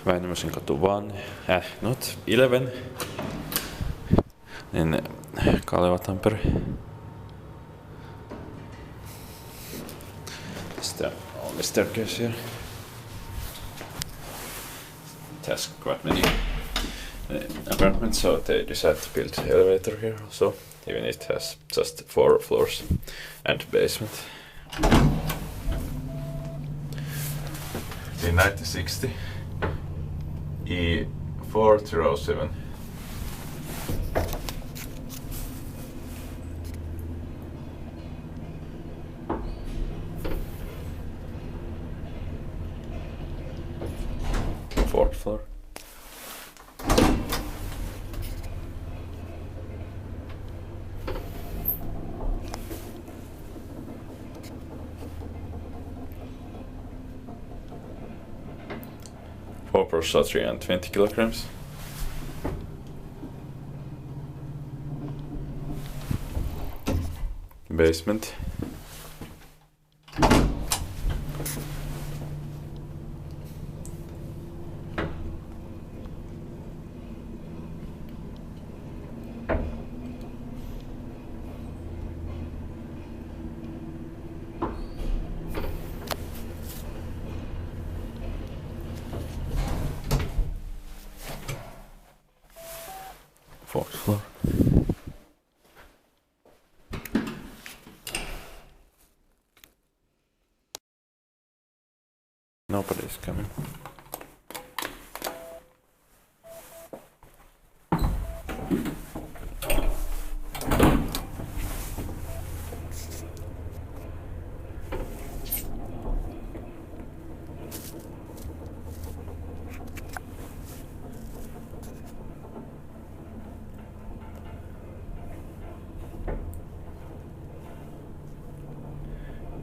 Väinämöisenkatu 1, not 11, in Tampere. It's the only staircase here. It has quite many apartments, so they decided to build the elevator here also, even if it has just 4 floors and basement. In 1960, E407. Fourth floor. Four plus 320 kilograms. Basement. Fourth floor. Nobody's coming.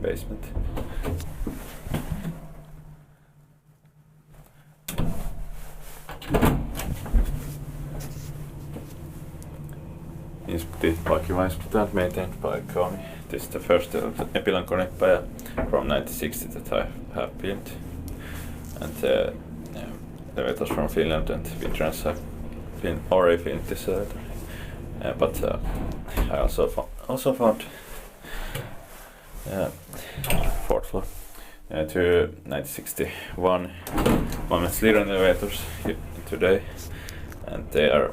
Basement. Institute and maintained by Kone. This is the first Epilän Konepaja from 1960 that I have built, and the elevators from Finland and Finland have already built this elevator. But I also found fourth floor. To 1961 1 elevators today, and they are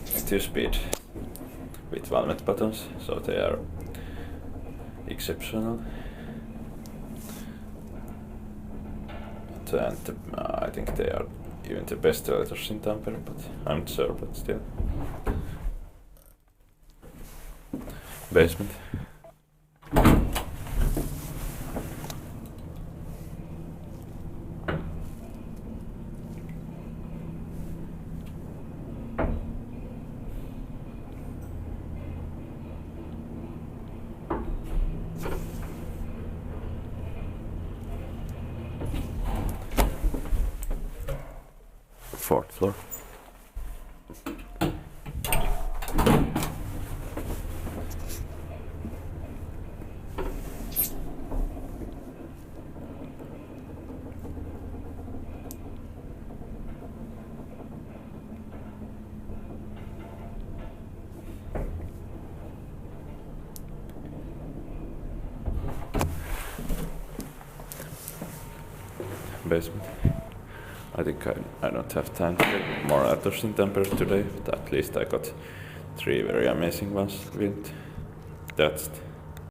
2-speed with 1 buttons, so they are exceptional. And I think they are even the best elevators in Tampere, but I'm not sure, but still. Basement. Fourth floor. Basement. I think I don't have time to get more elevators in Tampere today, but at least I got 3 very amazing ones built. That's it.